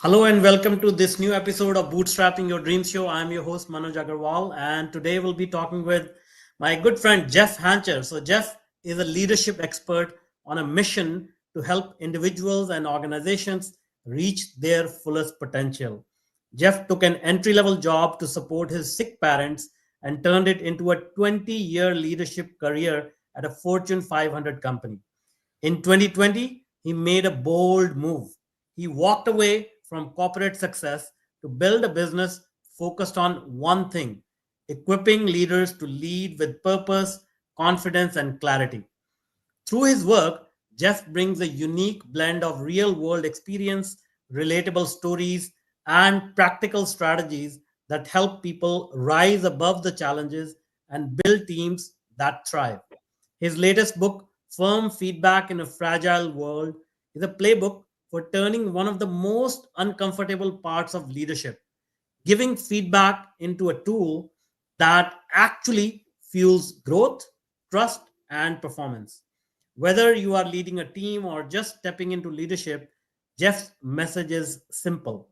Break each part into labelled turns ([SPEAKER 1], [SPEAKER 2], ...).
[SPEAKER 1] Hello and welcome to this new episode of Bootstrapping Your Dreams Show. I'm your host Manoj Agarwal, and today we'll be talking with my good friend Jeff Hancher. So, Jeff is a leadership expert on a mission to help individuals and organizations reach their fullest potential. Jeff took an entry level job to support his sick parents and turned it into a 20-year leadership career at a Fortune 500 company. In 2020, he made a bold move. He walked away from corporate success to build a business focused on one thing: equipping leaders to lead with purpose, confidence, and clarity. Through his work, Jeff brings a unique blend of real world experience, relatable stories, and practical strategies that help people rise above the challenges and build teams that thrive. His latest book, Firm Feedback in a Fragile World, is a playbook for turning one of the most uncomfortable parts of leadership, giving feedback, into a tool that actually fuels growth, trust, and performance. Whether you are leading a team or just stepping into leadership, Jeff's message is simple.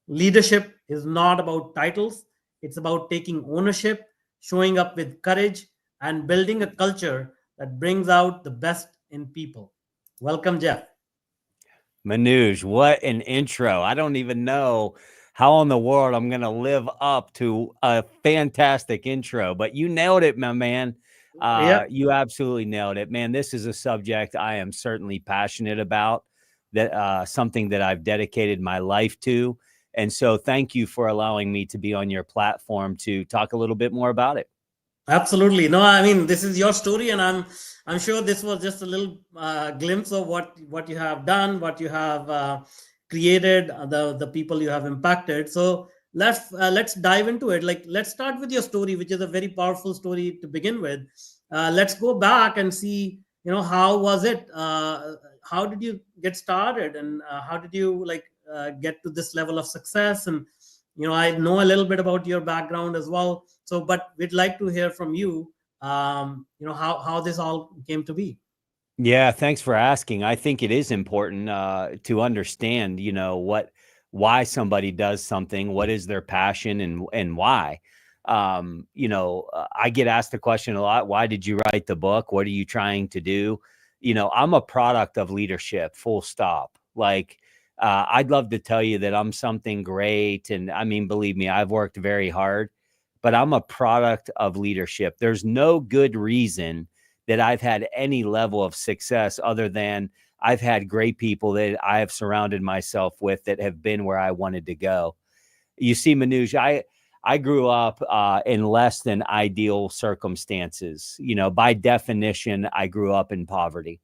[SPEAKER 1] Leadership is not about titles, it's about taking ownership, showing up with courage, and building a culture that brings out the best in people. Welcome, Jeff.
[SPEAKER 2] Manoj, what an intro. I don't even know how in the world I'm going to live up to a fantastic intro, but you nailed it, my man.
[SPEAKER 1] Yeah,
[SPEAKER 2] You absolutely nailed it, man. This is a subject I am certainly passionate about, that something that I've dedicated my life to. And so thank you for allowing me to be on your platform to talk a little bit more about it.
[SPEAKER 1] absolutely. No, I mean this is your story, and I'm sure this was just a little glimpse of what you have done, what you have created, the people you have impacted. So let's dive into it. Like let's start with your story, which is a very powerful story to begin with. Let's go back and see, how was it? How did you get started, and how did you get to this level of success? And I know a little bit about your background as well, so but we'd like to hear from you, how this all came to be.
[SPEAKER 2] Yeah, thanks for asking. I think it is important to understand, why somebody does something, what is their passion, and why. I get asked the question a lot: why did you write the book? What are you trying to do? I'm a product of leadership. Full stop. Like, I'd love to tell you that I'm something great, and I mean, believe me, I've worked very hard, but I'm a product of leadership. There's no good reason that I've had any level of success other than I've had great people that I have surrounded myself with that have been where I wanted to go. You see, Manoj, I grew up in less than ideal circumstances. By definition, I grew up in poverty.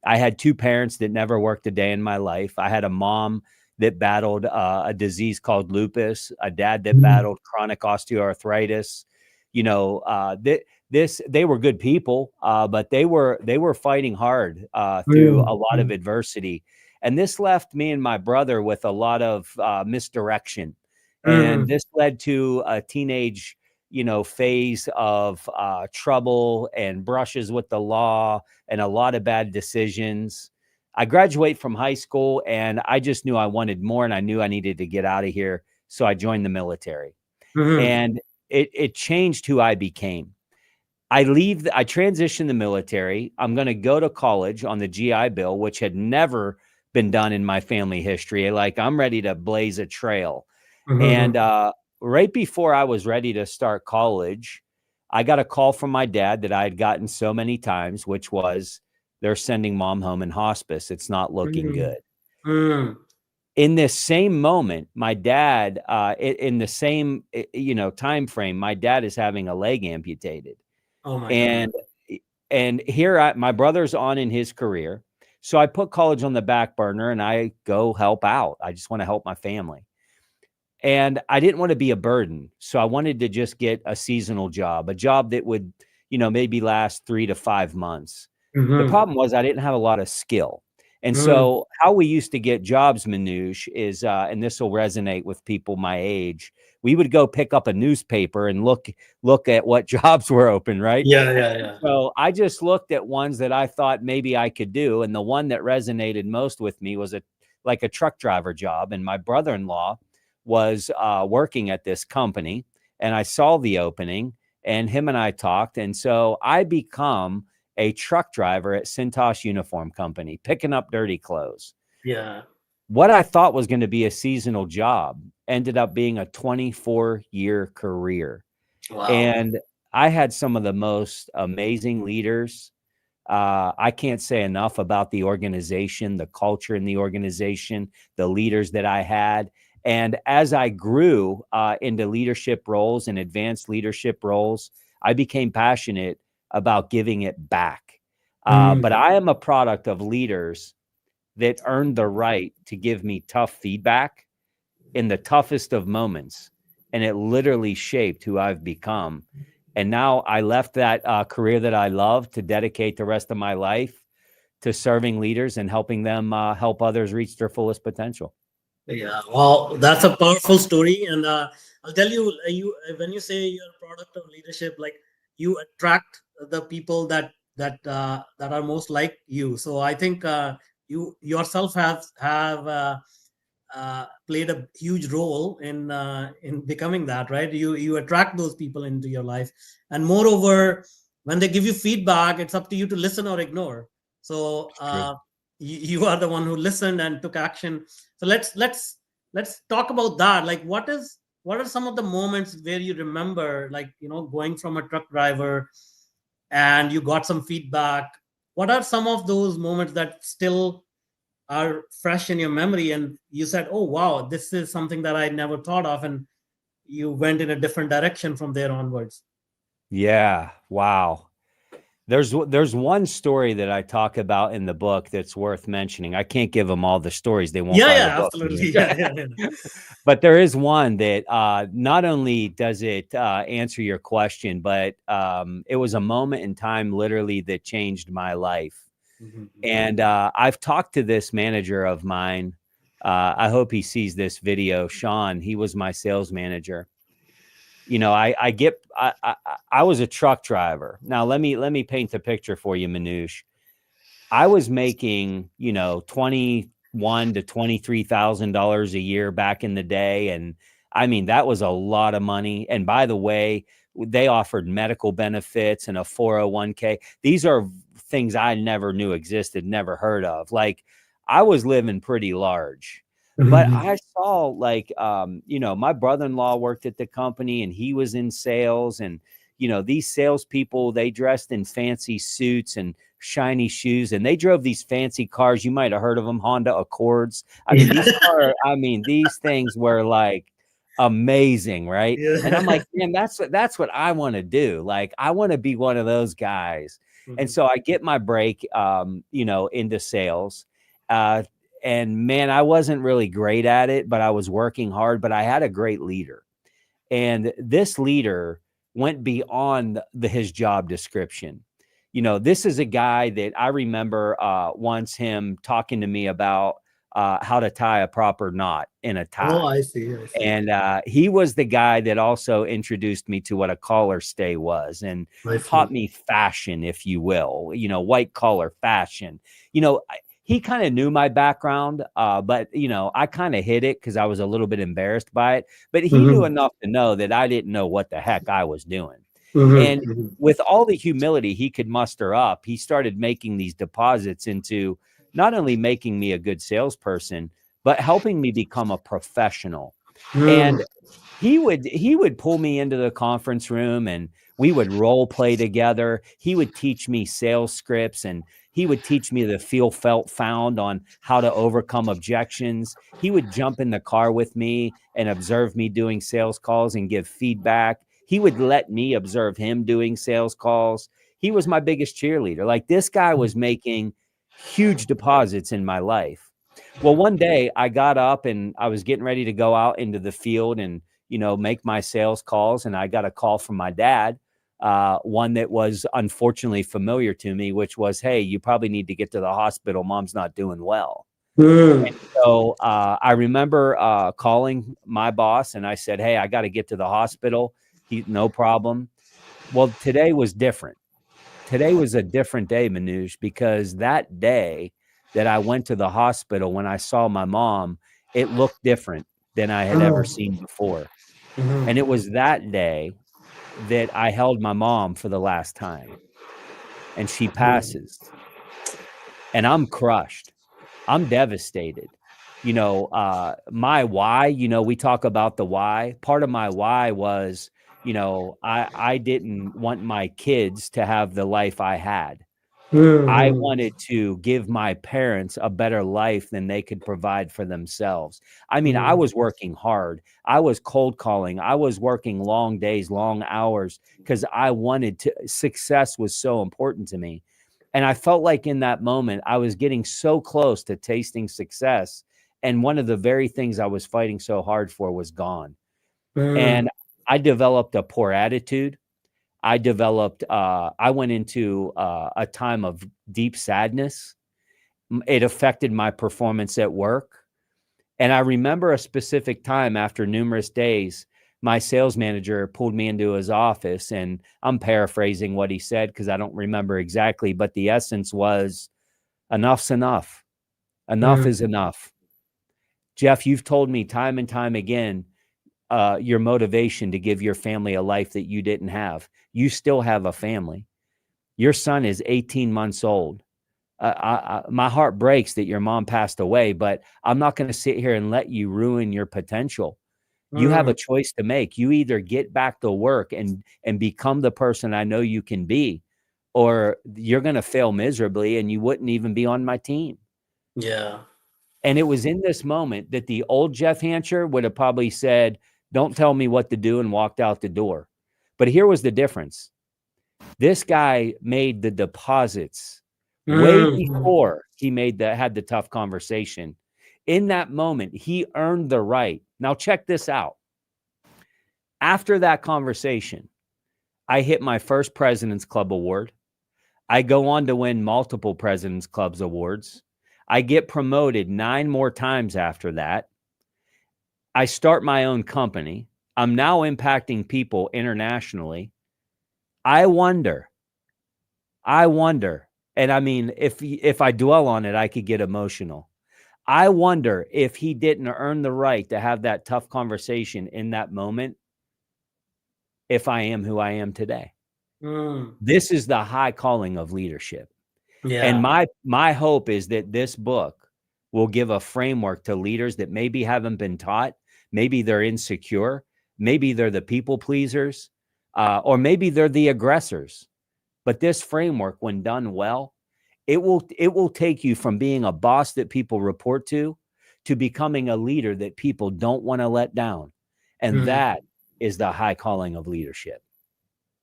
[SPEAKER 2] I had two parents that never worked a day in my life. I had a mom that battled a disease called lupus, a dad that battled chronic osteoarthritis. They were good people, but they were fighting hard through a lot of adversity, and this left me and my brother with a lot of misdirection, and
[SPEAKER 1] Mm.
[SPEAKER 2] this led to a teenage phase of trouble and brushes with the law and a lot of bad decisions. I graduate from high school and I just knew I wanted more, and I knew I needed to get out of here. So I joined the military,
[SPEAKER 1] Mhm.
[SPEAKER 2] and it changed who I became. I transitioned the military. I'm going to go to college on the GI Bill, which had never been done in my family history. Like, I'm ready to blaze a trail. And
[SPEAKER 1] Mhm.
[SPEAKER 2] right before I was ready to start college, I got a call from my dad that I had gotten so many times, which was, they're sending mom home in hospice. It's not looking
[SPEAKER 1] Mm.
[SPEAKER 2] good.
[SPEAKER 1] Mm.
[SPEAKER 2] In this same moment, my dad, in the same time frame, my dad is having a leg amputated,
[SPEAKER 1] Oh my god.
[SPEAKER 2] and my brother's on in his career. So I put college on the back burner and I go help out. I just want to help my family. And I didn't want to be a burden. So I wanted to just get a seasonal job, a job that would, maybe last 3 to 5 months. The
[SPEAKER 1] Mhm.
[SPEAKER 2] problem was I didn't have a lot of skill. And
[SPEAKER 1] Mm.
[SPEAKER 2] so how we used to get jobs, Manouche, is, and this will resonate with people my age, we would go pick up a newspaper and look at what jobs were open, right?
[SPEAKER 1] Yeah, yeah, yeah.
[SPEAKER 2] So I just looked at ones that I thought maybe I could do. And the one that resonated most with me was a like a truck driver job. And my brother-in-law was working at this company, and I saw the opening, and him and I talked. And so I become a truck driver at Cintas Uniform Company, picking up dirty clothes.
[SPEAKER 1] Yeah.
[SPEAKER 2] What I thought was going to be a seasonal job ended up being a 24-year career.
[SPEAKER 1] Wow.
[SPEAKER 2] And I had some of the most amazing leaders. I can't say enough about the organization, the culture in the organization, the leaders that I had. And as I grew into leadership roles and advanced leadership roles, I became passionate about giving it back. But I am a product of leaders that earned the right to give me tough feedback in the toughest of moments. And it literally shaped who I've become. And now I left that career that I love to dedicate the rest of my life to serving leaders and helping them help others reach their fullest potential.
[SPEAKER 1] Yeah, well, that's a powerful story, and I'll tell you, you when you say you're a product of leadership, like you attract the people that are most like you. So I think you yourself have played a huge role in becoming that, right? You attract those people into your life, and moreover, when they give you feedback, it's up to you to listen or ignore. So
[SPEAKER 2] It's true.
[SPEAKER 1] you are the one who listened and took action. So let's talk about that. Like, what are some of the moments where you remember, like, going from a truck driver and you got some feedback? What are some of those moments that still are fresh in your memory, and you said, oh wow, this is something that I never thought of, and you went in a different direction from there onwards?
[SPEAKER 2] Yeah. Wow. There's one story that I talk about in the book that's worth mentioning. I can't give them all the stories. They won't
[SPEAKER 1] Yeah,
[SPEAKER 2] buy the
[SPEAKER 1] yeah,
[SPEAKER 2] book.
[SPEAKER 1] absolutely. Yeah.
[SPEAKER 2] But there is one that not only does it answer your question, but it was a moment in time literally that changed my life.
[SPEAKER 1] Mhm.
[SPEAKER 2] And I've talked to this manager of mine. I hope he sees this video. Sean, he was my sales manager. I was a truck driver. Now let me paint the picture for you, Manoush. I was making, $21,000 to $23,000 a year back in the day. And I mean, that was a lot of money. And by the way, they offered medical benefits and a 401k. These are things I never knew existed, never heard of. Like, I was living pretty large. But
[SPEAKER 1] Mhm.
[SPEAKER 2] I saw, like, my brother-in-law worked at the company and he was in sales. And, these salespeople, they dressed in fancy suits and shiny shoes, and they drove these fancy cars. You might have heard of them, Honda Accords. I mean,
[SPEAKER 1] Yeah.
[SPEAKER 2] these things were like amazing, right? And I'm
[SPEAKER 1] Yeah.
[SPEAKER 2] like, man, that's what I want to do. Like, I want to be one of those guys. And
[SPEAKER 1] Mhm.
[SPEAKER 2] so I get my break, into sales. Uh, and man, I wasn't really great at it, but I was working hard, but I had a great leader. And this leader went beyond his job description. This is a guy that I remember once him talking to me about how to tie a proper knot in a
[SPEAKER 1] Oh,
[SPEAKER 2] tie.
[SPEAKER 1] I see, I see.
[SPEAKER 2] And he was the guy that also introduced me to what a collar stay was and
[SPEAKER 1] I
[SPEAKER 2] taught
[SPEAKER 1] see.
[SPEAKER 2] me fashion, if you will, white collar fashion. He kind of knew my background, but, I kind of hid it because I was a little bit embarrassed by it. But he knew
[SPEAKER 1] Mhm.
[SPEAKER 2] enough to know that I didn't know what the heck I was doing.
[SPEAKER 1] Mhm.
[SPEAKER 2] And
[SPEAKER 1] Mhm.
[SPEAKER 2] with all the humility he could muster up, he started making these deposits into not only making me a good salesperson, but helping me become a professional.
[SPEAKER 1] Mm.
[SPEAKER 2] And he would pull me into the conference room and we would role play together. He would teach me sales scripts and he would teach me the feel felt found on how to overcome objections. He would jump in the car with me and observe me doing sales calls and give feedback. He would let me observe him doing sales calls. He was my biggest cheerleader. Like, this guy was making huge deposits in my life. Well, one day I got up and I was getting ready to go out into the field and, make my sales calls. And I got a call from my dad, one that was unfortunately familiar to me, which was, hey, you probably need to get to the hospital. Mom's not doing well.
[SPEAKER 1] Mm.
[SPEAKER 2] So I remember calling my boss and I said, hey, I got to get to the hospital. No problem. Well, today was different. Today was a different day, Manoush, because that day that I went to the hospital when I saw my mom, it looked different than I had ever
[SPEAKER 1] Mm,
[SPEAKER 2] seen before.
[SPEAKER 1] mhm,
[SPEAKER 2] And it was that day that I held my mom for the last time, and she
[SPEAKER 1] mm,
[SPEAKER 2] passes, and I'm crushed. I'm devastated. My why, we talk about the why. Part of my why was, I didn't want my kids to have the life I had. I
[SPEAKER 1] mhm,
[SPEAKER 2] wanted to give my parents a better life than they could provide for themselves. I mean, I
[SPEAKER 1] mm,
[SPEAKER 2] was working hard. I was cold calling. I was working long days, long hours because I wanted to, success was so important to me. And I felt like in that moment, I was getting so close to tasting success. And one of the very things I was fighting so hard for was gone.
[SPEAKER 1] mm,
[SPEAKER 2] And I developed a poor attitude. I went into a time of deep sadness. It affected my performance at work. And I remember a specific time after numerous days, my sales manager pulled me into his office, and I'm paraphrasing what he said because I don't remember exactly, but the essence was enough's enough. Enough
[SPEAKER 1] mm.
[SPEAKER 2] is enough. Jeff, you've told me time and time again your motivation to give your family a life that you didn't have. You still have a family. Your son is 18 months old. My heart breaks that your mom passed away, but I'm not going to sit here and let you ruin your potential. You have
[SPEAKER 1] Mm,
[SPEAKER 2] a choice to make. You either get back to work and become the person I know you can be, or you're going to fail miserably and you wouldn't even be on my team.
[SPEAKER 1] yeah.
[SPEAKER 2] And it was in this moment that the old Jeff Hancher would have probably said, "Don't tell me what to do," and walked out the door. But here was the difference. This guy made the deposits way
[SPEAKER 1] Mm,
[SPEAKER 2] before he had the tough conversation. In that moment, he earned the right. Now check this out. After that conversation, I hit my first President's Club award. I go on to win multiple President's Clubs awards. I get promoted 9 more times after that. I start my own company. I'm now impacting people internationally. I wonder I wonder, and I mean, if I dwell on it, I could get emotional. I wonder if he didn't earn the right to have that tough conversation in that moment, if I am who I am today.
[SPEAKER 1] mm,
[SPEAKER 2] This is the high calling of leadership. And
[SPEAKER 1] yeah.
[SPEAKER 2] my hope is that this book will give a framework to leaders that maybe haven't been taught, maybe they're insecure, maybe they're the people pleasers, or maybe they're the aggressors. But this framework, when done well, it will take you from being a boss that people report to becoming a leader that people don't want to let down. And
[SPEAKER 1] Mm.
[SPEAKER 2] that is the high calling of leadership.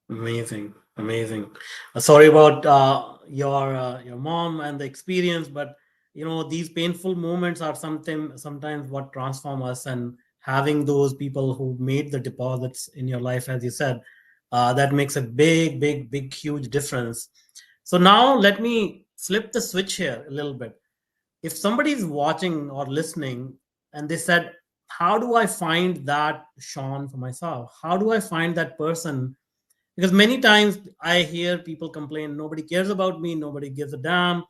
[SPEAKER 1] Amazing, amazing. Sorry about your mom and the experience, but these painful moments are sometimes what transform us. And having those people who made the deposits in your life, as you said, that makes a big, big, big, huge difference. So now let me flip the switch here a little bit. If somebody is watching or listening and they said, "How do I find that Sean for myself? How do I find that person?" Because many times I hear people complain, nobody cares about me, nobody gives a damn.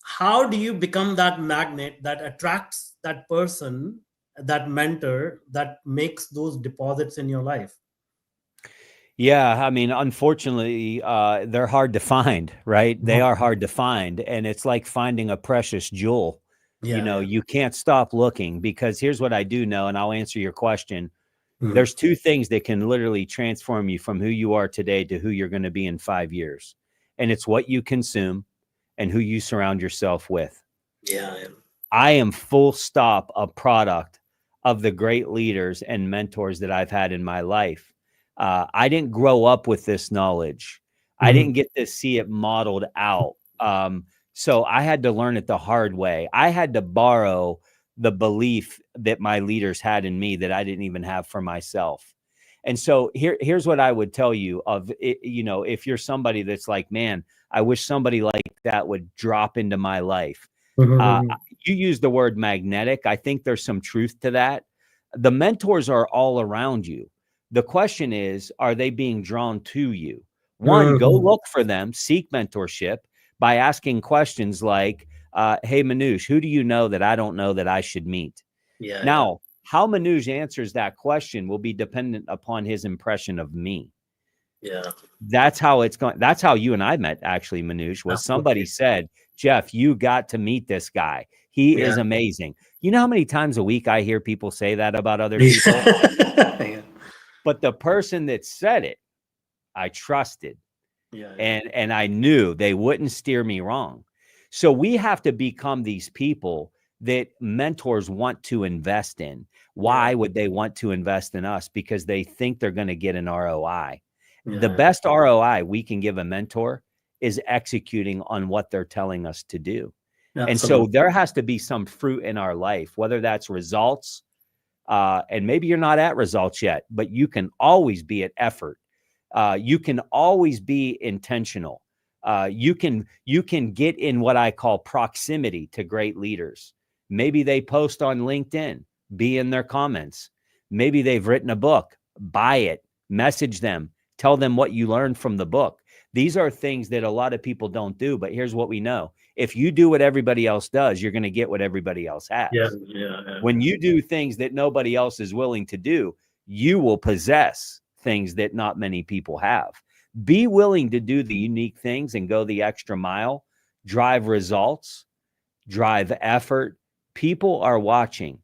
[SPEAKER 1] How do you become that magnet that attracts that person, that mentor that makes those deposits in your life?
[SPEAKER 2] Yeah, I mean, unfortunately, they're hard to find, right? They are hard to find, and it's like finding a precious jewel.
[SPEAKER 1] Yeah, yeah.
[SPEAKER 2] You can't stop looking because here's what I do know, and I'll answer your question.
[SPEAKER 1] Mm,
[SPEAKER 2] There's two things that can literally transform you from who you are today to who you're going to be in 5 years. And it's what you consume and who you surround yourself with.
[SPEAKER 1] yeah, yeah.
[SPEAKER 2] I am full stop a product of the great leaders and mentors that I've had in my life. I didn't grow up with this knowledge. I
[SPEAKER 1] Mhm,
[SPEAKER 2] didn't get to see it modeled out. So I had to learn it the hard way. I had to borrow the belief that my leaders had in me that I didn't even have for myself. And so here's what I would tell you of it, if you're somebody that's like, man, I wish somebody like that would drop into my life.
[SPEAKER 1] mhm,
[SPEAKER 2] Uh,
[SPEAKER 1] mhm,
[SPEAKER 2] you use the word magnetic. I think there's some truth to that. The mentors are all around you. The question is, are they being drawn to you? One, go
[SPEAKER 1] mhm,
[SPEAKER 2] look for them, seek mentorship by asking questions like, hey, Manoj, who do you know that I don't know that I should meet?
[SPEAKER 1] Yeah, yeah,
[SPEAKER 2] Now, how Manoj answers that question will be dependent upon his impression of me.
[SPEAKER 1] yeah.
[SPEAKER 2] That's how it's going. That's how you and I met, actually, Manoj, was somebody
[SPEAKER 1] Absolutely.
[SPEAKER 2] said, Jeff, you got to meet this guy. He
[SPEAKER 1] Yeah.
[SPEAKER 2] is amazing. You know how many times a week I hear people say that about other people?
[SPEAKER 1] Yeah.
[SPEAKER 2] But the person that said it, I trusted,
[SPEAKER 1] Yeah, yeah,
[SPEAKER 2] and I knew they wouldn't steer me wrong. So we have to become these people that mentors want to invest in.
[SPEAKER 1] yeah,
[SPEAKER 2] Why would they want to invest in us? Because they think they're going to get an ROI. The
[SPEAKER 1] yeah.
[SPEAKER 2] best ROI we can give a mentor is executing on what they're telling us to do. And so
[SPEAKER 1] Absolutely.
[SPEAKER 2] there has to be some fruit in our life, whether that's results, and maybe you're not at results yet, but you can always be at effort. You can always be intentional. You can get in what I call proximity to great leaders. Maybe they post on LinkedIn, be in their comments. Maybe they've written a book, buy it, message them, tell them what you learned from the book. These are things that a lot of people don't do, but here's what we know. If you do what everybody else does, you're going to get what everybody else
[SPEAKER 1] Yeah,
[SPEAKER 2] has.
[SPEAKER 1] yeah, yeah.
[SPEAKER 2] When you do things that nobody else is willing to do, you will possess things that not many people have. Be willing to do the unique things and go the extra mile, drive results, drive effort. People are watching.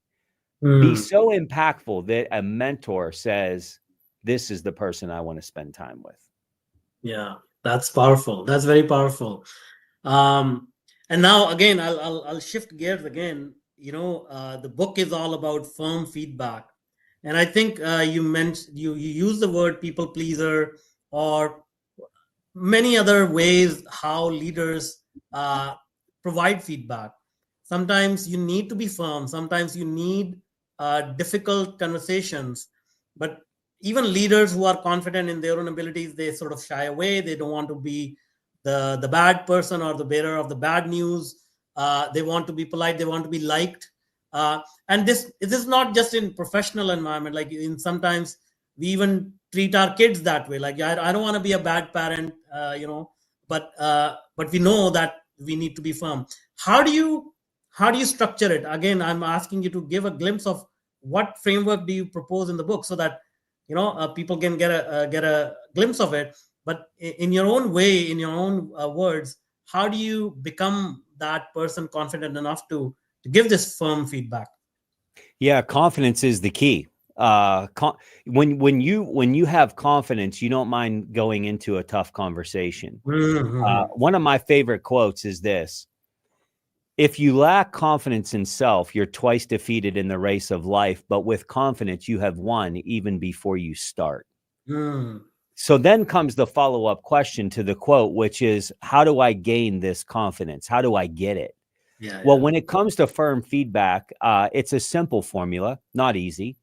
[SPEAKER 2] Be
[SPEAKER 1] Hmm.
[SPEAKER 2] so impactful that a mentor says, this is the person I want to spend time with.
[SPEAKER 1] Yeah, that's powerful. That's very powerful. Um, and now again, I'll shift gears again. The book is all about firm feedback, and I think you mentioned you use the word people pleaser or many other ways how leaders uh, provide feedback. Sometimes you need to be firm. Sometimes you need difficult conversations. But even leaders who are confident in their own abilities, they sort of shy away. They don't want to be the bad person or the bearer of the bad news. They want to be polite. They want to be liked. And this is not just in professional environment. Like in sometimes we even treat our kids that way. Like I don't want to be a bad parent, but we know that we need to be firm. How do you structure it? Again, I'm asking you to give a glimpse of what framework do you propose in the book, so that people can get a glimpse of it. But in your own way, in your own words, how do you become that person confident enough to give this firm feedback?
[SPEAKER 2] Yeah, confidence is the key. When you have confidence, you don't mind going into a tough conversation.
[SPEAKER 1] Mm-hmm.
[SPEAKER 2] One of my favorite quotes is this: if you lack confidence in self, you're twice defeated in the race of life, but with confidence, you have won even before you start.
[SPEAKER 1] Mm.
[SPEAKER 2] So then comes the follow-up question to the quote, which is, how do I gain this confidence? How do I get it?
[SPEAKER 1] Yeah,
[SPEAKER 2] Well,
[SPEAKER 1] yeah.
[SPEAKER 2] when it comes to firm feedback, it's a simple formula, not easy.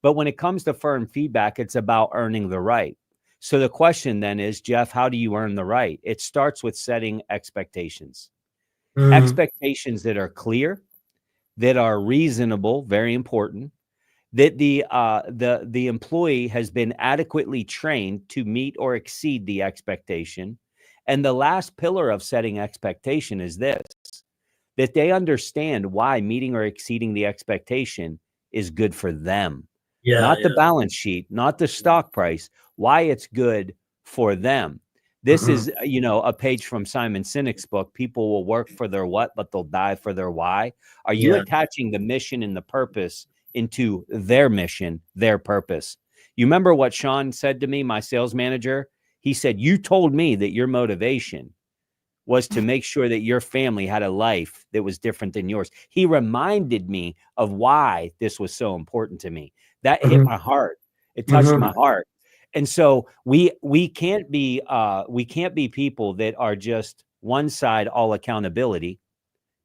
[SPEAKER 2] But when it comes to firm feedback, it's about earning the right. So the question then is, Jeff, how do you earn the right? It starts with setting expectations.
[SPEAKER 1] Mm.
[SPEAKER 2] Expectations that are clear, that are reasonable, very important, that the employee has been adequately trained to meet or exceed the expectation. And the last pillar of setting expectation is this: that they understand why meeting or exceeding the expectation is good for them,
[SPEAKER 1] Yeah,
[SPEAKER 2] not the
[SPEAKER 1] yeah.
[SPEAKER 2] balance sheet, not the stock price, why it's good for them. This
[SPEAKER 1] Mhm.
[SPEAKER 2] is, a page from Simon Sinek's book, People Will Work for Their What, but They'll Die for Their Why. Are you
[SPEAKER 1] Yeah.
[SPEAKER 2] attaching the mission and the purpose into their mission, their purpose? You remember what Sean said to me, my sales manager? He said, you told me that your motivation was to make sure that your family had a life that was different than yours. He reminded me of why this was so important to me. That hit
[SPEAKER 1] Mhm.
[SPEAKER 2] my heart. It touched
[SPEAKER 1] Mhm.
[SPEAKER 2] my heart. And so we can't be people that are just one side, all accountability.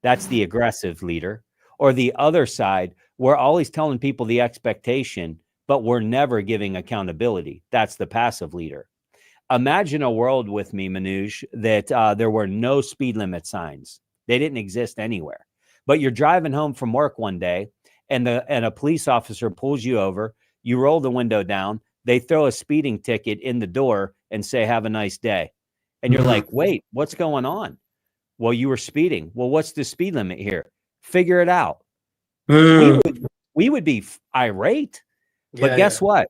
[SPEAKER 2] That's the aggressive leader. Or the other side, we're always telling people the expectation, but we're never giving accountability. That's the passive leader. Imagine a world with me, Manoj, that there were no speed limit signs. They didn't exist anywhere. But you're driving home from work one day, and a police officer pulls you over. You roll the window down. They throw a speeding ticket in the door and say, "Have a nice day." And you're
[SPEAKER 1] Mhm.
[SPEAKER 2] like, "Wait, what's going on?" Well, you were speeding. Well, what's the speed limit here? Figure it out. We
[SPEAKER 1] Mm.
[SPEAKER 2] would we would be irate. But
[SPEAKER 1] Yeah, yeah,
[SPEAKER 2] guess what?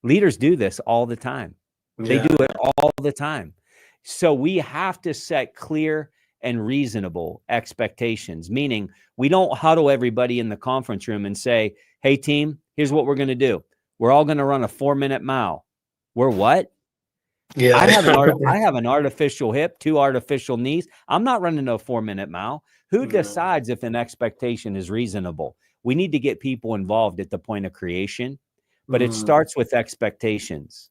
[SPEAKER 2] Leaders do this all the time. They
[SPEAKER 1] yeah.
[SPEAKER 2] do it all the time. So we have to set clear and reasonable expectations, meaning we don't huddle everybody in the conference room and say, hey, team, here's what we're going to do. We're all going to run a 4-minute mile. We're what?
[SPEAKER 1] Yeah,
[SPEAKER 2] I have
[SPEAKER 1] yeah.
[SPEAKER 2] I have an artificial hip, 2 artificial knees. I'm not running a 4-minute mile. Who
[SPEAKER 1] No.
[SPEAKER 2] decides if an expectation is reasonable? We need to get people involved at the point of creation, but it
[SPEAKER 1] Mm.
[SPEAKER 2] starts with expectations.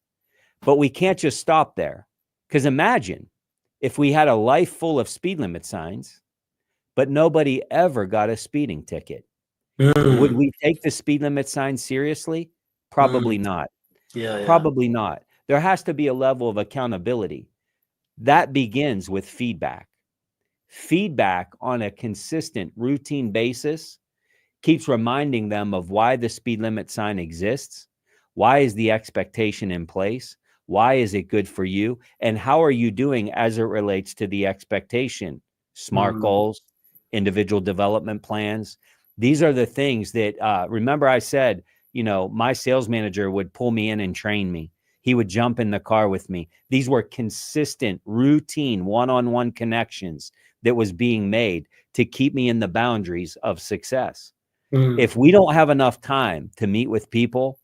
[SPEAKER 2] But we can't just stop there. Because imagine if we had a life full of speed limit signs, but nobody ever got a speeding ticket. Would
[SPEAKER 1] Mm.
[SPEAKER 2] we take the speed limit sign seriously? Probably
[SPEAKER 1] Mm.
[SPEAKER 2] not.
[SPEAKER 1] Yeah, yeah.
[SPEAKER 2] Probably not. There has to be a level of accountability. That begins with feedback. Feedback on a consistent, routine basis keeps reminding them of why the speed limit sign exists. Why is the expectation in place? Why is it good for you? And how are you doing as it relates to the expectation? SMART
[SPEAKER 1] Mm.
[SPEAKER 2] goals, individual development plans. These are the things that, remember, I said, my sales manager would pull me in and train me. He would jump in the car with me. These were consistent, routine, one-on-one connections that was being made to keep me in the boundaries of success.
[SPEAKER 1] Mm.
[SPEAKER 2] If we don't have enough time to meet with people,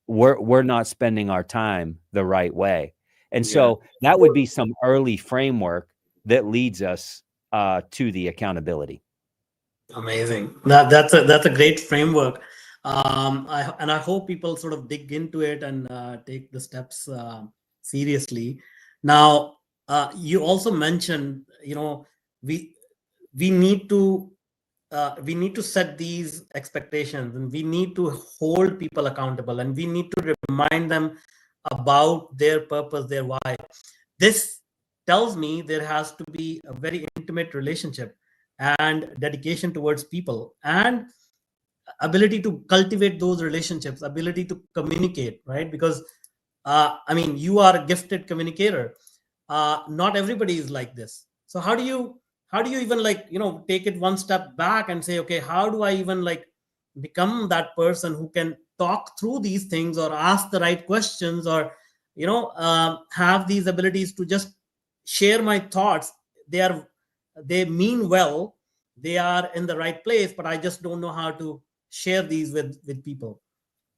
[SPEAKER 2] we're not spending our time the right way. And
[SPEAKER 1] Yeah.
[SPEAKER 2] so that would be some early framework that leads us to the accountability.
[SPEAKER 1] Amazing. That's a great framework. I hope people sort of dig into it and take the steps seriously. Now, you also mentioned, we we need to set these expectations, and we need to hold people accountable, and we need to remind them about their purpose, their why. This tells me there has to be a very intimate relationship and dedication towards people, and ability to cultivate those relationships, ability to communicate, right? Because I mean, you are a gifted communicator. Not everybody is like this. So how do you even, like, take it one step back and say, okay, how do I even, like, become that person who can talk through these things, or ask the right questions, or have these abilities to just share my thoughts. They mean well, they are in the right place, but I just don't know how to share these with people.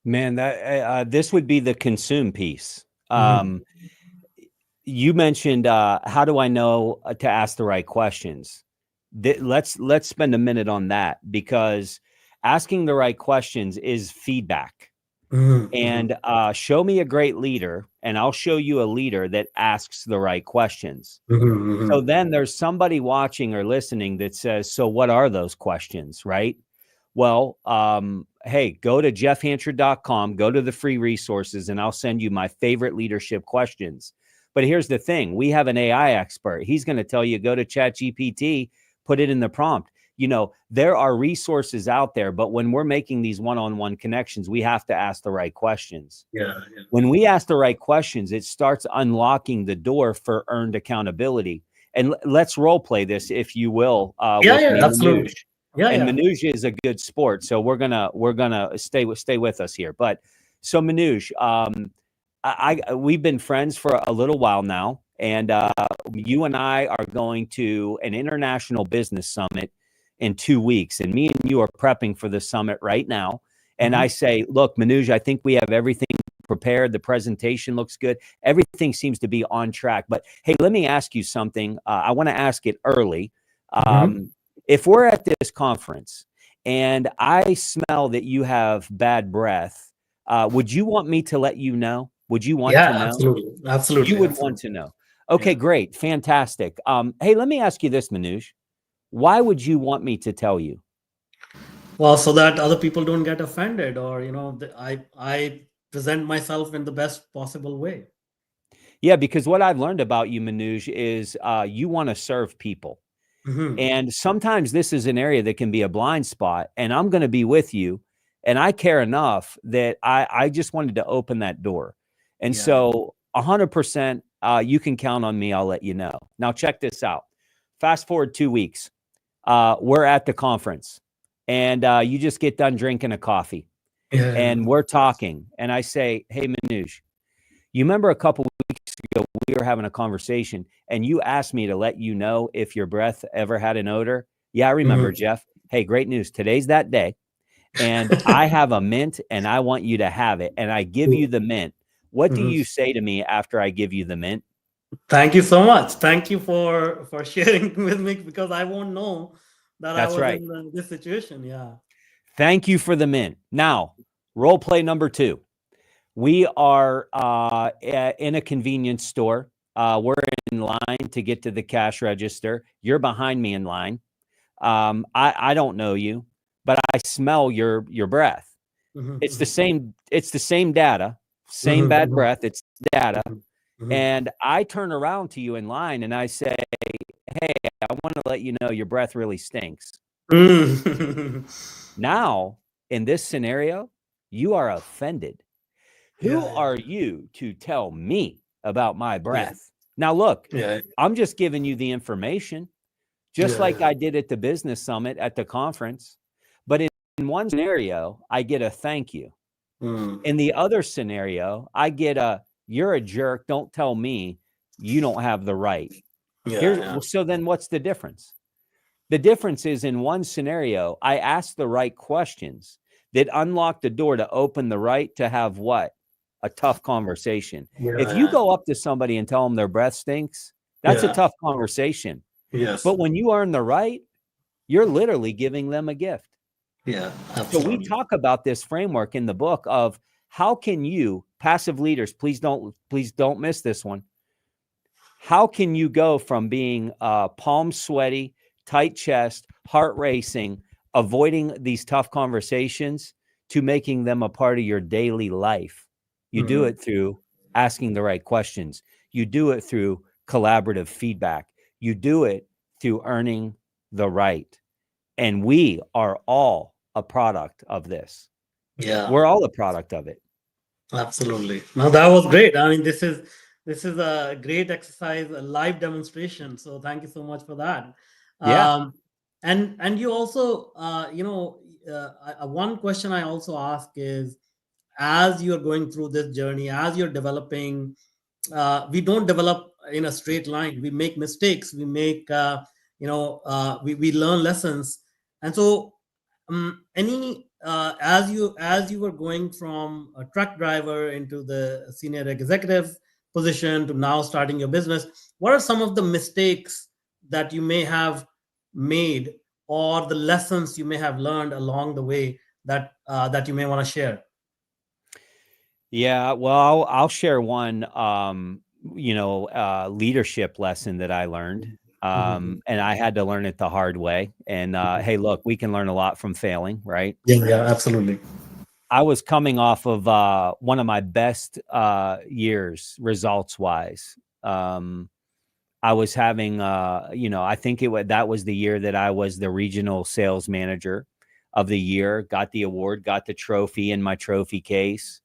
[SPEAKER 2] Man, that this would be the consume piece.
[SPEAKER 1] Mhm.
[SPEAKER 2] You mentioned how do I know to ask the right questions? Let's spend a minute on that, because asking the right questions is feedback.
[SPEAKER 1] Mhm. Mhm.
[SPEAKER 2] And show me a great leader, and I'll show you a leader that asks the right questions.
[SPEAKER 1] Mhm.
[SPEAKER 2] So
[SPEAKER 1] Mhm.
[SPEAKER 2] then there's somebody watching or listening that says, so what are those questions, right? Well, hey, go to jeffhancher.com, go to the free resources, and I'll send you my favorite leadership questions. But here's the thing. We have an AI expert. He's going to tell you, go to ChatGPT, put it in the prompt. There are resources out there, but when we're making these one-on-one connections, we have to ask the right questions.
[SPEAKER 1] Yeah, yeah.
[SPEAKER 2] When we ask the right questions, it starts unlocking the door for earned accountability. And let's role play this, if you will,
[SPEAKER 1] Yeah,
[SPEAKER 2] with
[SPEAKER 1] yeah,
[SPEAKER 2] me, Manoj.
[SPEAKER 1] absolutely. Yeah,
[SPEAKER 2] And
[SPEAKER 1] yeah.
[SPEAKER 2] Manoj is a good sport, so we're gonna stay with us here. But so Manoj, we've been friends for a little while now, and you and I are going to an international business summit in 2 weeks, and me and you are prepping for the summit right now. And
[SPEAKER 1] Mhm.
[SPEAKER 2] I say, look, Manoj, I think we have everything prepared. The presentation looks good. Everything seems to be on track. But hey, let me ask you something. I want to ask it early.
[SPEAKER 1] Mhm.
[SPEAKER 2] If we're at this conference and I smell that you have bad breath, would you want me to let you know? Would you want to
[SPEAKER 1] Yeah,
[SPEAKER 2] know?
[SPEAKER 1] absolutely.
[SPEAKER 2] You
[SPEAKER 1] Absolutely.
[SPEAKER 2] would want
[SPEAKER 1] Absolutely.
[SPEAKER 2] to know.
[SPEAKER 1] Yeah.
[SPEAKER 2] Okay, great. Fantastic. Hey, let me ask you this, Manoj. Why would you want me to tell you?
[SPEAKER 1] Well, so that other people don't get offended, or I present myself in the best possible way.
[SPEAKER 2] Yeah, because what I've learned about you, Manoj, is you want to serve people.
[SPEAKER 1] Mhm.
[SPEAKER 2] And sometimes this is an area that can be a blind spot, and I'm going to be with you. And I care enough that I just wanted to open that door. And
[SPEAKER 1] Yeah.
[SPEAKER 2] so 100%, you can count on me. I'll let you know. Now, check this out. Fast forward 2 weeks. We're at the conference, and you just get done drinking a coffee,
[SPEAKER 1] Yeah.
[SPEAKER 2] and we're talking. And I say, "Hey, Manoj, you remember a couple weeks ago we were having a conversation, and you asked me to let you know if your breath ever had an odor?" "Yeah, I remember,
[SPEAKER 1] Mhm.
[SPEAKER 2] Jeff." "Hey, great news. Today's that day, and I have a mint, and I want you to have it. And I give you the mint. What do
[SPEAKER 1] Mhm.
[SPEAKER 2] you say to me after I give you the mint?"
[SPEAKER 1] Thank you so much. Thank you for sharing with me because I won't know that I
[SPEAKER 2] That's
[SPEAKER 1] was
[SPEAKER 2] right.
[SPEAKER 1] in this situation. Yeah.
[SPEAKER 2] Thank you for the mint. Now, role play number 2. We are in a convenience store. We're in line to get to the cash register. You're behind me in line. I don't know you, but I smell your breath. It's the
[SPEAKER 1] Mhm.
[SPEAKER 2] same. It's the same data, same
[SPEAKER 1] Mhm.
[SPEAKER 2] bad
[SPEAKER 1] Mhm.
[SPEAKER 2] breath. It's data.
[SPEAKER 1] Mhm. Mhm.
[SPEAKER 2] And I turn around to you in line and I say, "Hey, I want to let you know your breath really stinks."
[SPEAKER 1] Mhm.
[SPEAKER 2] Now, in this scenario, you are offended.
[SPEAKER 1] Yeah.
[SPEAKER 2] Who
[SPEAKER 1] Yeah.
[SPEAKER 2] are you to tell me about my
[SPEAKER 1] Yeah.
[SPEAKER 2] breath? Now, look,
[SPEAKER 1] Yeah.
[SPEAKER 2] I'm just giving you the information, just
[SPEAKER 1] Yeah.
[SPEAKER 2] like
[SPEAKER 1] Yeah.
[SPEAKER 2] I did at the business summit at the conference. But in one scenario, I get a thank you.
[SPEAKER 1] Mm.
[SPEAKER 2] In the other scenario, I get a "you're a jerk. Don't tell me you don't have the right."
[SPEAKER 1] Yeah.
[SPEAKER 2] Here,
[SPEAKER 1] Yeah.
[SPEAKER 2] so then what's the difference? The difference is in one scenario, I asked the right questions that unlock the door to open the right to have what? A tough conversation. If you
[SPEAKER 1] Yeah.
[SPEAKER 2] go up to somebody and tell them their breath stinks, that's a
[SPEAKER 1] Yeah.
[SPEAKER 2] tough conversation.
[SPEAKER 1] Yes.
[SPEAKER 2] But when you earn the right, you're literally giving them a gift.
[SPEAKER 1] Yeah.
[SPEAKER 2] So we
[SPEAKER 1] Absolutely.
[SPEAKER 2] talk about this framework in the book of how can you, passive leaders, please don't miss this one. How can you go from being palm sweaty, tight chest, heart racing, avoiding these tough conversations to making them a part of your daily life? You do
[SPEAKER 1] Mhm.
[SPEAKER 2] it through asking the right questions. You do it through collaborative feedback. You do it through earning the right. And we are all a product of this.
[SPEAKER 1] Yeah.
[SPEAKER 2] We're all a product of it.
[SPEAKER 1] Absolutely. Now that was great. I mean, this is a great exercise, a live demonstration. So thank you so much for that.
[SPEAKER 2] Yeah.
[SPEAKER 1] Um, and you also, one question I also ask is, as you're going through this journey, as you're developing, we don't develop in a straight line. We make mistakes. We make, we learn lessons. And so, any as you were going from a truck driver into the senior executive position to now starting your business, what are some of the mistakes that you may have made, or the lessons you may have learned along the way that you may want to share?
[SPEAKER 2] Yeah, well, I'll share one, leadership lesson that I learned,
[SPEAKER 1] Mhm.
[SPEAKER 2] and I had to learn it the hard way. And hey, look, we can learn a lot from failing, right?
[SPEAKER 1] Yeah, yeah, absolutely.
[SPEAKER 2] I was coming off of one of my best years, results wise. I was having, I think that was the year that I was the regional sales manager of the year, got the award, got the trophy in my trophy case.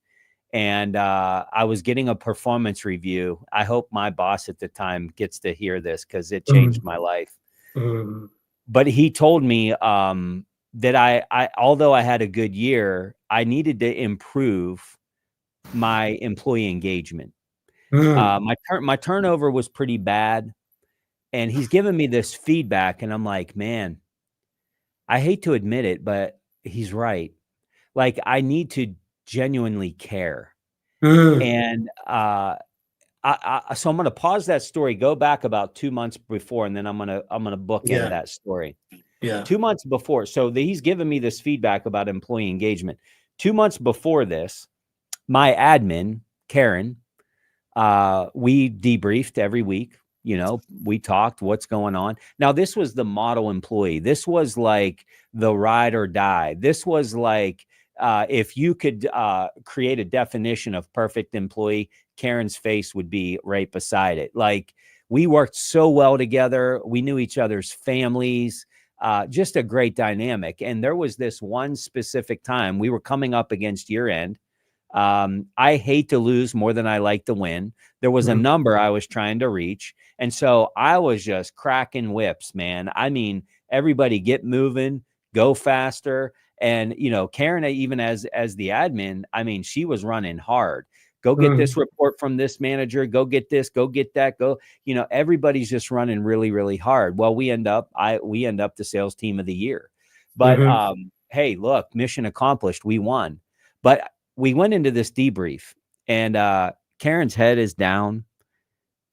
[SPEAKER 2] And I was getting a performance review. I hope my boss at the time gets to hear this because it changed
[SPEAKER 1] Mhm.
[SPEAKER 2] my life.
[SPEAKER 1] Mhm.
[SPEAKER 2] But he told me that although I had a good year, I needed to improve my employee engagement.
[SPEAKER 1] Mhm.
[SPEAKER 2] My turnover was pretty bad, and he's given me this feedback, and I'm like, man, I hate to admit it, but he's right. Like I need to genuinely care.
[SPEAKER 1] Mhm.
[SPEAKER 2] And so I'm going to pause that story, go back about 2 months before, and then I'm gonna bookend
[SPEAKER 1] Yeah,
[SPEAKER 2] that story.
[SPEAKER 1] yeah.
[SPEAKER 2] 2 months before, so he's given me this feedback about employee engagement. 2 months before this, my admin Karen, we debriefed every week. We talked what's going on. Now, this was the model employee. This was like the ride or die. This was like if you could create a definition of perfect employee, Karen's face would be right beside it. Like we worked so well together. We knew each other's families. Just a great dynamic. And there was this one specific time we were coming up against year end. I hate to lose more than I like to win. There was a number I was trying to reach. And so I was just cracking whips, man. I mean, everybody get moving, go faster. And, Karen, even as the admin, I mean, she was running hard. Go get this report from this manager, go get this, go get that, go, everybody's just running really, really hard. Well, we end up the sales team of the year. But hey, look, mission accomplished. We won. But we went into this debrief, and Karen's head is down,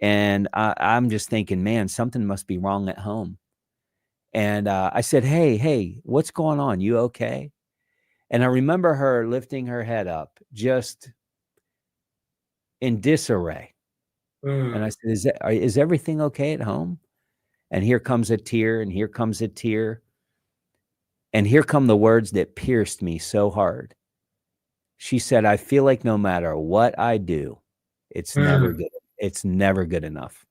[SPEAKER 2] and I'm just thinking, man, something must be wrong at home. And I said, hey, what's going on? You okay? And I remember her lifting her head up, just in disarray. And I said, is everything okay at home? And here comes a tear, and here comes a tear. And here come the words that pierced me so hard. She said, I feel like no matter what I do, it's never good. It's never good enough.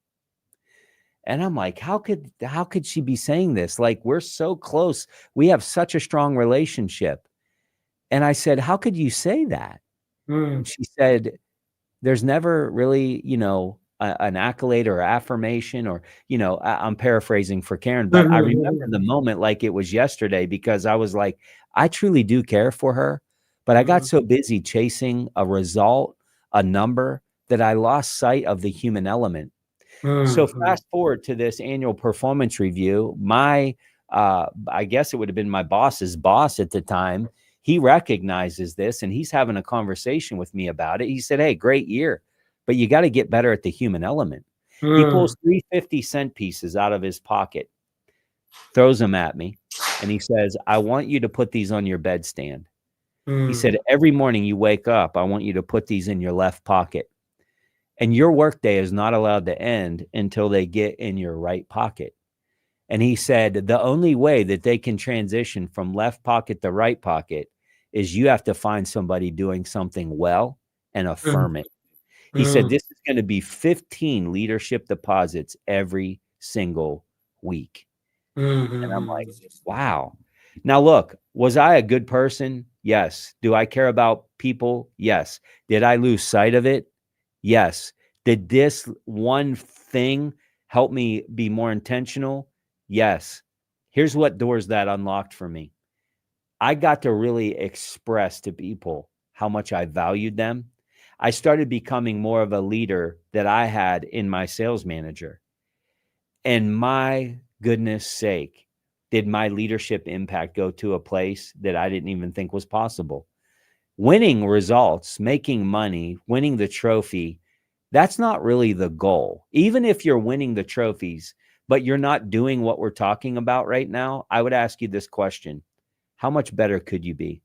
[SPEAKER 2] And I'm like, how could she be saying this? Like, we're so close. We have such a strong relationship. And I said, how could you say that? And she said, there's never really, an accolade or affirmation, or, I'm paraphrasing for Karen, but I remember the moment like it was yesterday, because I was like, I truly do care for her, but I got so busy chasing a result, a number, that I lost sight of the human element. So fast forward to this annual performance review, I guess it would have been my boss's boss at the time. He recognizes this, and he's having a conversation with me about it. He said, hey, great year, but you got to get better at the human element. He pulls 3 50-cent pieces out of his pocket, throws them at me, and he says, I want you to put these on your bedstand. He said, every morning you wake up, I want you to put these in your left pocket. And your workday is not allowed to end until they get in your right pocket. And he said, the only way that they can transition from left pocket to right pocket is you have to find somebody doing something well and affirm it. He said, this is going to be 15 leadership deposits every single week. And I'm like, wow. Now, look, was I a good person? Yes. Do I care about people? Yes. Did I lose sight of it? Yes. Did this one thing help me be more intentional? Yes. Here's what doors that unlocked for me. I got to really express to people how much I valued them. I started becoming more of a leader that I had in my sales manager. And my goodness sake, did my leadership impact go to a place that I didn't even think was possible. Winning results, making money, winning the trophy, that's not really the goal. Even if you're winning the trophies, but you're not doing what we're talking about right now, I would ask you this question. How much better could you be?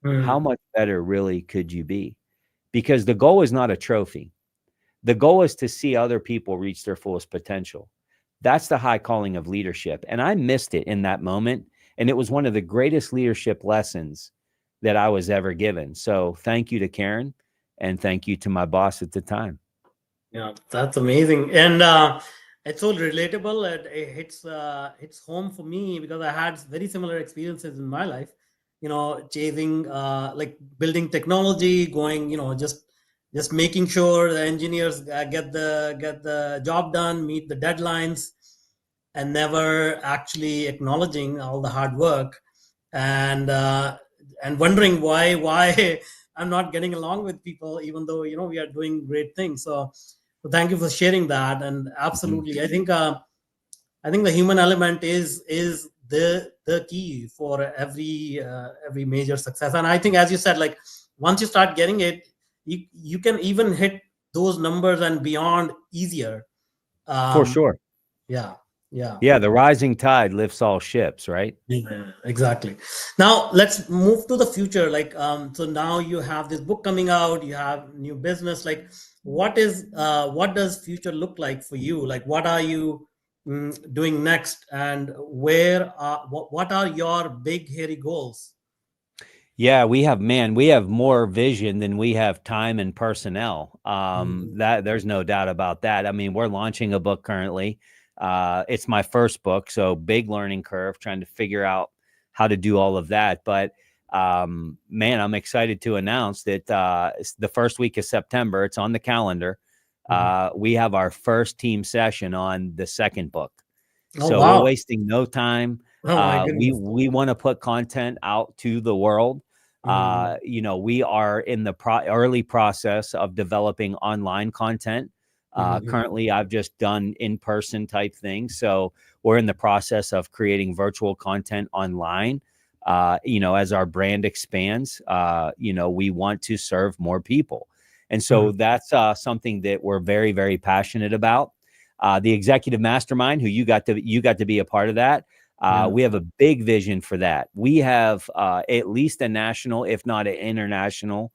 [SPEAKER 2] How much better really could you be? Because the goal is not a trophy. The goal is to see other people reach their fullest potential. That's the high calling of leadership. And I missed it in that moment. And it was one of the greatest leadership lessons that I was ever given. So thank you to Karen, and thank you to my boss at the time.
[SPEAKER 1] Yeah, that's amazing. And it's so relatable. It hits home for me because I had very similar experiences in my life, chasing like building technology, going, just making sure the engineers get the job done, meet the deadlines, and never actually acknowledging all the hard work, and wondering why I'm not getting along with people, even though we are doing great things. So thank you for sharing that. And absolutely, I think the human element is the key for every major success. And I think, as you said, like once you start getting it, you can even hit those numbers and beyond easier.
[SPEAKER 2] For sure.
[SPEAKER 1] Yeah.
[SPEAKER 2] Yeah, the rising tide lifts all ships, right?
[SPEAKER 1] Yeah, exactly. Now let's move to the future. Like, so now you have this book coming out, you have new business. Like, what does future look like for you? Like, what are you doing next, and what are your big hairy goals?
[SPEAKER 2] Yeah, we have more vision than we have time and personnel. That there's no doubt about that. I mean, we're launching a book currently. It's my first book, so big learning curve, trying to figure out how to do all of that. But Man, I'm excited to announce that it's the first week of September. It's on the calendar. We have our first team session on the second book.
[SPEAKER 1] Oh,
[SPEAKER 2] So we're
[SPEAKER 1] wow.
[SPEAKER 2] wasting no time.
[SPEAKER 1] Oh, my
[SPEAKER 2] We
[SPEAKER 1] goodness.
[SPEAKER 2] we want to put content out to the world.
[SPEAKER 1] Mhm.
[SPEAKER 2] We are in the early process of developing online content.
[SPEAKER 1] Mhm.
[SPEAKER 2] Currently, I've just done in-person type things. So we're in the process of creating virtual content online. As our brand expands, we want to serve more people. And so
[SPEAKER 1] Mhm.
[SPEAKER 2] that's something that we're very, very passionate about. The executive mastermind, who you got to be a part of that.
[SPEAKER 1] Yeah.
[SPEAKER 2] We have a big vision for that. We have at least a national, if not an international,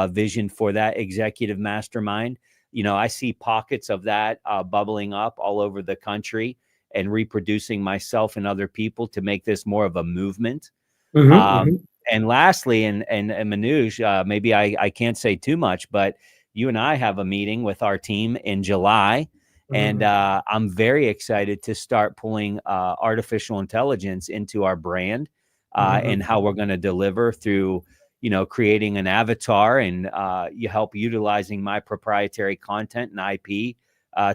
[SPEAKER 2] vision for that executive mastermind. I see pockets of that bubbling up all over the country and reproducing myself and other people to make this more of a movement.
[SPEAKER 1] Mhm.
[SPEAKER 2] Um,
[SPEAKER 1] Mhm.
[SPEAKER 2] and lastly, and Manoj, maybe I can't say too much, but you and I have a meeting with our team in July, and
[SPEAKER 1] Mhm.
[SPEAKER 2] I'm very excited to start pulling artificial intelligence into our brand and
[SPEAKER 1] Mhm.
[SPEAKER 2] how we're going to deliver through, creating an avatar and you help utilizing my proprietary content and IP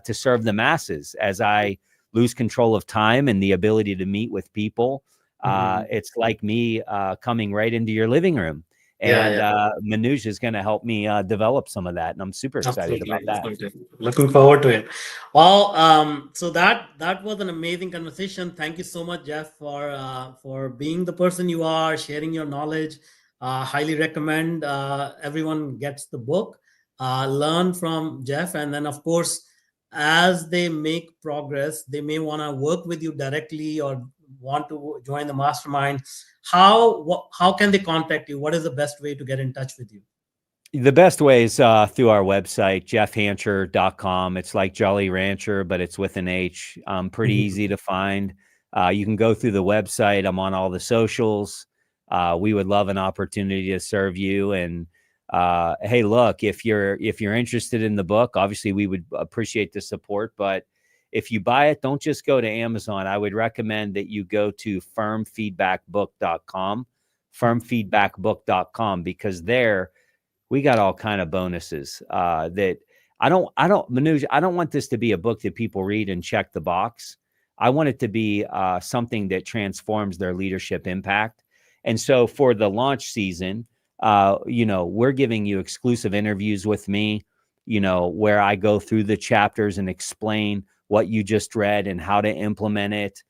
[SPEAKER 2] to serve the masses as I lose control of time and the ability to meet with people.
[SPEAKER 1] Mhm.
[SPEAKER 2] It's like me coming right into your living room.
[SPEAKER 1] Yeah,
[SPEAKER 2] And
[SPEAKER 1] yeah.
[SPEAKER 2] Manoj is going to help me develop some of that. And I'm super excited
[SPEAKER 1] Absolutely,
[SPEAKER 2] about that.
[SPEAKER 1] absolutely. Looking forward to it. Well, so that was an amazing conversation. Thank you so much, Jeff, for being the person you are, sharing your knowledge. Highly recommend everyone gets the book, learn from Jeff, and then of course, as they make progress, they may want to work with you directly or want to join the mastermind. How can they contact you? What is the best way to get in touch with you?
[SPEAKER 2] The best way is through our website, jeffhancher.com. It's like Jolly Rancher, but it's with an H. Pretty easy to find. You can go through the website. I'm on all the socials. We would love an opportunity to serve you. And hey, look, if you're interested in the book, obviously we would appreciate the support. But if you buy it, don't just go to Amazon. I would recommend that you go to firmfeedbackbook.com, firmfeedbackbook.com, because there we got all kind of bonuses that Manoj, I don't want this to be a book that people read and check the box. I want it to be something that transforms their leadership impact. And so for the launch season, we're giving you exclusive interviews with me, where I go through the chapters and explain what you just read and how to implement it.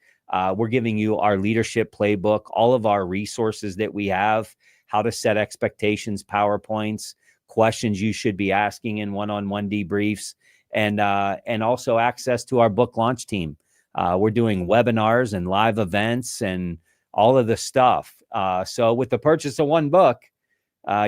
[SPEAKER 2] We're giving you our leadership playbook, all of our resources that we have, how to set expectations, PowerPoints, questions you should be asking in one-on-one debriefs, and also access to our book launch team. We're doing webinars and live events and all of the stuff. So with the purchase of one book,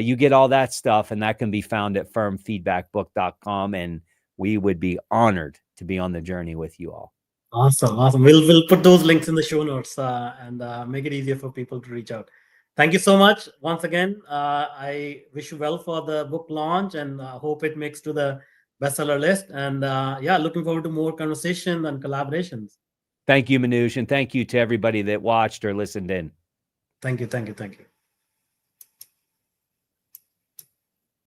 [SPEAKER 2] you get all that stuff, and that can be found at firmfeedbackbook.com. And we would be honored to be on the journey with you all.
[SPEAKER 1] Awesome, awesome. We'll put those links in the show notes and make it easier for people to reach out. Thank you so much once again. I wish you well for the book launch and hope it makes to the bestseller list. And yeah, looking forward to more conversations and collaborations.
[SPEAKER 2] Thank you, Manoj, and thank you to everybody that watched or listened in.
[SPEAKER 1] Thank you, thank you, thank you.